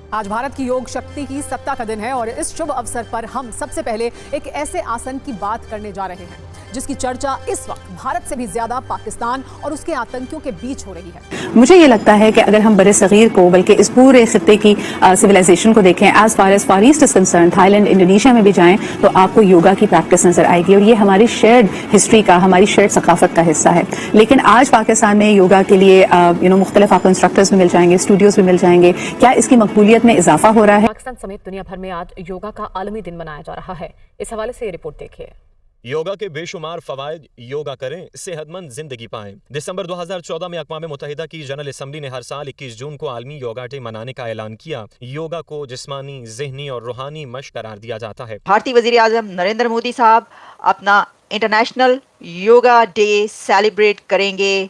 आज भारत की योग शक्ति की सप्ताह का दिन है और इस शुभ अवसर पर हम सबसे पहले एक ऐसे आसन की बात करने जा रहे हैं जिसकी चर्चा इस वक्त भारत से भी ज्यादा पाकिस्तान और उसके आतंकियों के बीच हो रही है। मुझे ये लगता है कि अगर हम बड़े सगीर को बल्कि इस पूरे खित्ते की सिविलाइजेशन को देखें, as far east is concern, Thailand, Indonesia में भी जाएं तो आपको योगा की प्रैक्टिस नजर आएगी और ये हमारी शेयर्ड हिस्ट्री का, हमारी शेयर्ड सकाफत का हिस्सा है। लेकिन आज पाकिस्तान में योगा के लिए मुख्तलिफ आपको इंस्ट्रक्टर्स भी मिल जाएंगे, स्टूडियोज भी मिल जाएंगे। क्या इसकी मकबूलियत में इजाफा हो रहा है? पाकिस्तान समेत दुनिया भर में आज योगा का आलमी दिन मनाया जा रहा है। इस हवाले से ये रिपोर्ट देखिए। योगा के बेशुमार फवायद, योगा करें, सेहतमंद जिंदगी पाएं। दिसंबर 2014 में अक़वाम मुत्तहिदा की जनरल असम्बली ने हर साल 21 जून को आलमी योगा डे मनाने का ऐलान किया। योगा को जिस्मानी, ज़हनी और रूहानी मश्क करार दिया जाता है। भारतीय वज़ीर आज़म नरेंद्र मोदी साहब अपना इंटरनेशनल योगा डे सेलिब्रेट करेंगे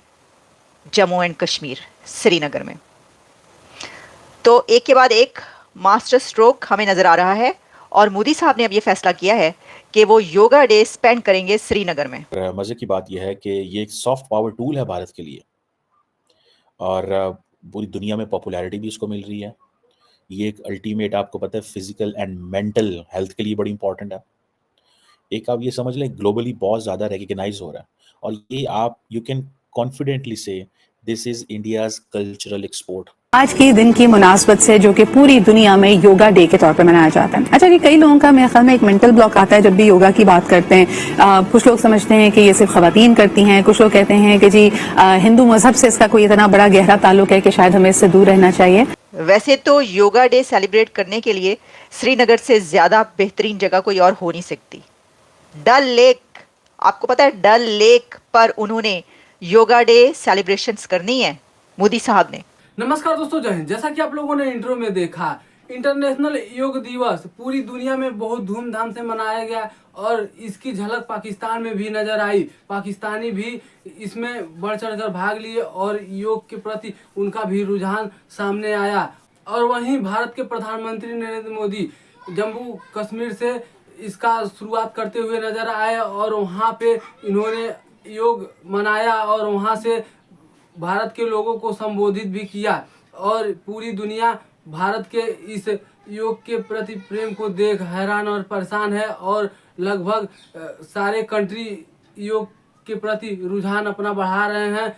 जम्मू एंड कश्मीर, श्रीनगर में। तो एक के बाद एक मास्टर स्ट्रोक हमें नजर आ रहा है और मोदी साहब ने अब ये फैसला किया है कि वो योगा डे स्पेंड करेंगे श्रीनगर में। मजे की बात यह है कि ये एक सॉफ्ट पावर टूल है भारत के लिए और पूरी दुनिया में पॉपुलैरिटी भी इसको मिल रही है। ये एक अल्टीमेट, आपको पता है, फिजिकल एंड मेंटल हेल्थ के लिए बड़ी इंपॉर्टेंट है। एक आप ये समझ लें, ग्लोबली बहुत ज़्यादा रिकग्नाइज हो रहा है और ये आप यू कैन कॉन्फिडेंटली से this is India's cultural export. आज के दिन की मुनासबत से जो कि पूरी दुनिया में योगा डे के तौर पर मनाया जाता है। अच्छा, कि कई लोगों का मेरे ख्याल में एक मेंटल ब्लॉक आता है जब भी योगा की बात करते हैं। कुछ लोग समझते हैं कि ये सिर्फ खवातीन करती हैं, कुछ लोग कहते हैं कि जी हिंदू मजहब से इसका कोई इतना बड़ा गहरा ताल्लुक है कि शायद हमें इससे दूर रहना चाहिए। वैसे तो योगा डे सेलिब्रेट करने के लिए श्रीनगर से ज्यादा बेहतरीन जगह कोई और हो नहीं सकती। डल लेक, आपको पता है, डल लेक पर उन्होंने योगा डे सेलिब्रेशंस करनी है मोदी साहब ने। नमस्कार दोस्तों, जय हिंद। जैसा कि आप लोगों ने इंट्रो में देखा, इंटरनेशनल योग दिवस पूरी दुनिया में बहुत धूमधाम से मनाया गया और इसकी झलक पाकिस्तान में भी नजर आई। पाकिस्तानी भी इसमें बढ़ चढ़कर भाग लिए और योग के प्रति उनका भी रुझान सामने आया। और वहीं भारत के प्रधानमंत्री नरेंद्र मोदी जम्मू कश्मीर से इसका शुरुआत करते हुए नजर आए और वहाँ पे इन्होंने योग मनाया और वहाँ से भारत के लोगों को संबोधित भी किया और पूरी दुनिया भारत के इस योग के प्रति प्रेम को देख हैरान और परेशान है और लगभग सारे कंट्री योग के प्रति रुझान अपना बढ़ा रहे हैं।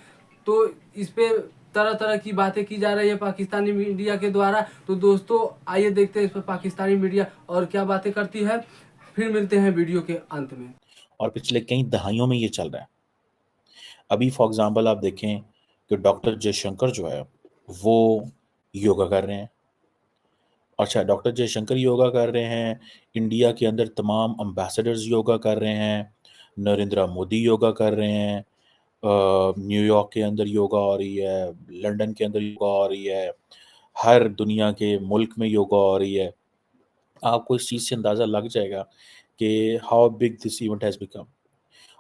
तो इस पे तरह तरह की बातें की जा रही है पाकिस्तानी मीडिया के द्वारा। तो दोस्तों आइए देखते हैं इस पर पाकिस्तानी मीडिया और क्या बातें करती है, फिर मिलते हैं वीडियो के अंत में। और पिछले कई दहाइयों में ये चल रहा है। अभी फॉर एग्जांपल आप देखें कि डॉक्टर जयशंकर जो है वो योगा कर रहे हैं। अच्छा, डॉक्टर जयशंकर योगा कर रहे हैं, इंडिया के अंदर तमाम एम्बेसडर्स योगा कर रहे हैं, नरेंद्र मोदी योगा कर रहे हैं, न्यूयॉर्क के अंदर योगा हो रही है, लंदन के अंदर योगा हो रही है, हर दुनिया के मुल्क में योगा हो रही है। आपको इस चीज़ से अंदाज़ा लग जाएगा कि how big this event has become.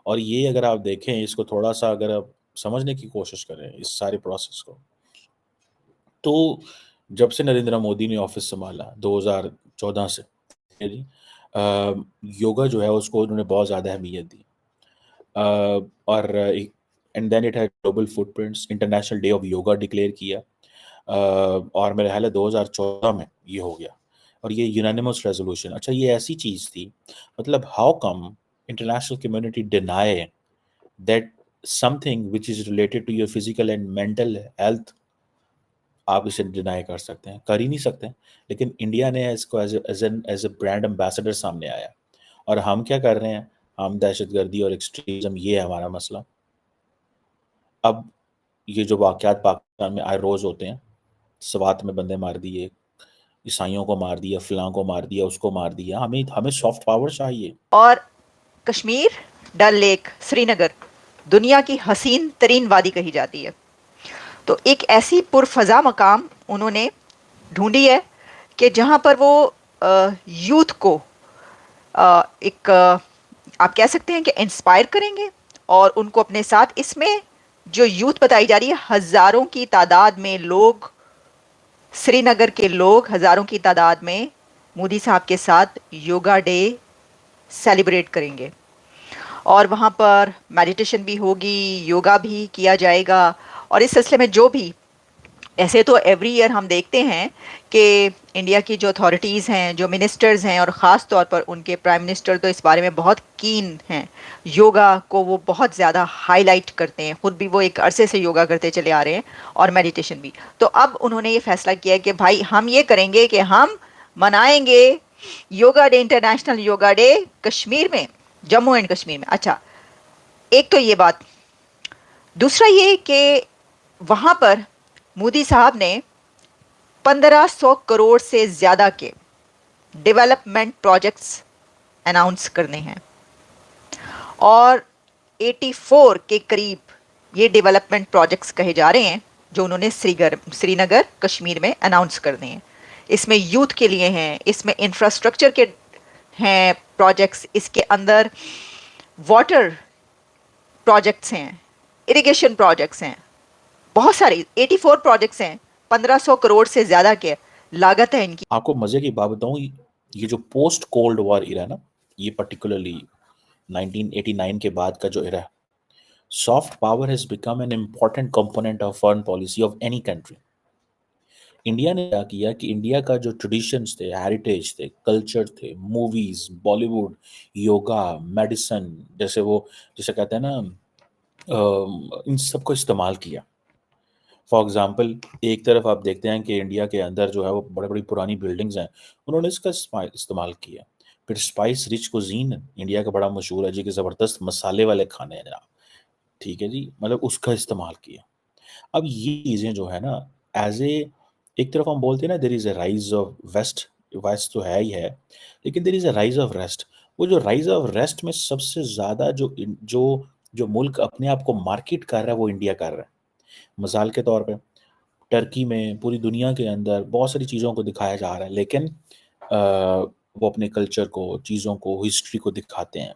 और ये अगर आप देखें, इसको थोड़ा सा अगर आप समझने की कोशिश करें इस सारे प्रोसेस को, तो जब से नरेंद्र मोदी ने ऑफिस संभाला 2014 से, योगा जो है उसको उन्होंने बहुत ज़्यादा अहमियत दी और and then it had global footprints, international day of yoga declare किया और मेरे ख्याल है 2014 में ये हो गया और ये यूनानिमस रेजोल्यूशन। अच्छा, ये ऐसी चीज़ थी, मतलब how come international community deny that something which is related to your physical and mental health, आप इसे डिनाई कर सकते हैं? कर ही नहीं सकते। लेकिन इंडिया ने इसको एज ए ब्रांड एम्बेसडर सामने आया और हम क्या कर रहे हैं, हम दहशतगर्दी और एक्सट्रीमिज्म, ये है हमारा मसला। अब ये जो वाक़यात पाकिस्तान में आए रोज़ होते हैं, सवात में बंदे मार दिए, ईसाइयों को मार दिया, फलां को मार दिया, उसको मार दिया, हमें सॉफ्ट पावर चाहिए। और कश्मीर, डल लेक, श्रीनगर दुनिया की हसीन तरीन वादी कही जाती है। तो एक ऐसी पुरफजा मकाम उन्होंने ढूंढी है कि जहां पर वो यूथ को आप कह सकते हैं कि इंस्पायर करेंगे और उनको अपने साथ, इसमें जो यूथ बताई जा रही है, हज़ारों की तादाद में लोग, श्रीनगर के लोग हज़ारों की तादाद में मोदी साहब के साथ योगा डे सेलिब्रेट करेंगे और वहाँ पर मेडिटेशन भी होगी, योगा भी किया जाएगा और इस सिलसिले में जो भी ऐसे तो एवरी ईयर हम देखते हैं कि इंडिया की जो अथॉरिटीज़ हैं, जो मिनिस्टर्स हैं, और ख़ास तौर पर उनके प्राइम मिनिस्टर तो इस बारे में बहुत कीन हैं। योगा को वो बहुत ज़्यादा हाईलाइट करते हैं, खुद भी वो एक अरसे से योगा करते चले आ रहे हैं और मेडिटेशन भी। तो अब उन्होंने ये फैसला किया कि भाई हम ये करेंगे कि हम मनाएंगे yoga day, international yoga day Kashmir में, जम्मू एंड कश्मीर में। अच्छा, एक तो ये बात, दूसरा ये कि वहाँ पर मोदी साहब ने 1500 करोड़ से ज़्यादा के डेवलपमेंट प्रोजेक्ट्स अनाउंस करने हैं और 84 के करीब ये डेवलपमेंट प्रोजेक्ट्स कहे जा रहे हैं जो उन्होंने श्रीनगर कश्मीर में अनाउंस करने हैं। इसमें यूथ के लिए हैं, इसमें इंफ्रास्ट्रक्चर के हैं प्रोजेक्ट्स, इसके अंदर वाटर प्रोजेक्ट्स हैं, इरिगेशन प्रोजेक्ट्स हैं, बहुत सारे 84 प्रोजेक्ट्स हैं, 1500 करोड़ से ज़्यादा के लागत है इनकी। आपको मजे की बात बताऊं, ये जो पोस्ट कोल्ड वॉर इरा ना, ये पर्टिकुलरली 1989 के बाद का जो era, soft power has become an important component of foreign policy of any country. India ने क्या किया कि इंडिया का जो ट्रेडिशंस थे, हेरिटेज थे, कल्चर थे, मूवीज, बॉलीवुड, योगा, मेडिसिन, जैसे कहते हैं ना, इन सब को इस्तेमाल किया। फॉर एग्जाम्पल, एक तरफ आप देखते हैं कि इंडिया के अंदर जो है वो बड़ी बड़ी पुरानी बिल्डिंग्स हैं, उन्होंने इसका इस्तेमाल किया। फिर स्पाइस रिच कुजीन इंडिया का बड़ा मशहूर है जी, कि ज़बरदस्त मसाले वाले खाने हैं जनाब, ठीक है जी, मतलब उसका इस्तेमाल किया। अब ये चीज़ें जो है ना, एक तरफ हम बोलते हैं ना, there is a rise of west, west तो है ही है, लेकिन there is a rise of rest. वो जो राइज ऑफ रेस्ट में सबसे ज़्यादा जो मुल्क अपने आप को मार्केट कर रहा है वो इंडिया कर रहा है। मिसाल के तौर पे टर्की में, पूरी दुनिया के अंदर बहुत सारी चीज़ों को दिखाया जा रहा है, लेकिन वो अपने कल्चर को, चीज़ों को, हिस्ट्री को दिखाते हैं।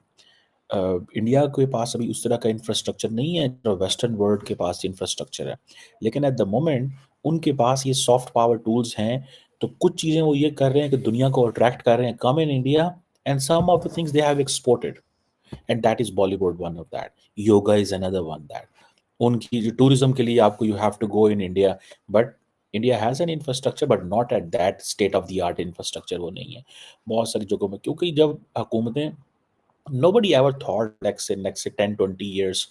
इंडिया के पास अभी उस तरह का इंफ्रास्ट्रक्चर नहीं है जो वेस्टर्न वर्ल्ड के पास इंफ्रास्ट्रक्चर है, लेकिन एट द मोमेंट उनके पास ये सॉफ्ट पावर टूल्स हैं। तो कुछ चीज़ें वो ये कर रहे हैं कि दुनिया को अट्रैक्ट कर रहे हैं, come in India, and some of the things they have exported, and that is Bollywood one of that, yoga is another one that. उनकी जो टूरिज्म के लिए आपको you have to go in India, but India has an infrastructure but not at that state of the art infrastructure, वो नहीं है बहुत सारी जगहों में, क्योंकि जब हुकूमतें, nobody ever thought next 10-20 years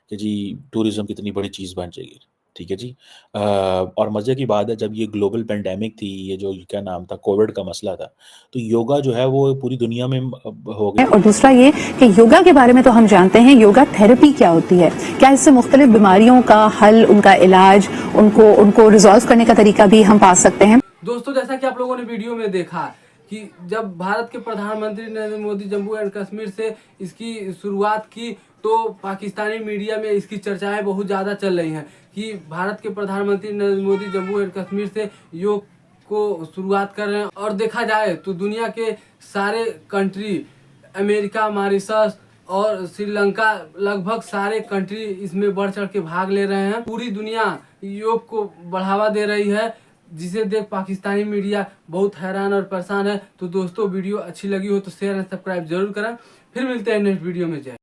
कि जी टूरिज्म कितनी बड़ी चीज़ बन जाएगी, ठीक है जी। और मज़े की बात है, जब ये ग्लोबल पेंडेमिक थी, ये जो क्या नाम था, कोविड का मसला था, तो योगा जो है वो पूरी दुनिया में हो गया। और दूसरा ये कि योगा के बारे में तो हम जानते हैं, योगा थेरेपी क्या होती है, क्या इससे मुख्तलिफ बीमारियों का हल, उनका इलाज, उनको रिजॉल्व करने का तरीका भी हम पा सकते हैं। दोस्तों, जैसा कि आप लोगों ने वीडियो में देखा कि जब भारत के प्रधानमंत्री नरेंद्र मोदी जम्मू एंड कश्मीर से इसकी शुरुआत की, तो पाकिस्तानी मीडिया में इसकी चर्चाएं बहुत ज़्यादा चल रही हैं कि भारत के प्रधानमंत्री नरेंद्र मोदी जम्मू एंड कश्मीर से योग को शुरुआत कर रहे हैं। और देखा जाए तो दुनिया के सारे कंट्री, अमेरिका, मॉरिशस और श्रीलंका, लगभग सारे कंट्री इसमें बढ़ चढ़ के भाग ले रहे हैं। पूरी दुनिया योग को बढ़ावा दे रही है, जिसे देख पाकिस्तानी मीडिया बहुत हैरान और परेशान है। तो दोस्तों, वीडियो अच्छी लगी हो तो शेयर एंड सब्सक्राइब जरूर करें। फिर मिलते हैं नेक्स्ट वीडियो में। जय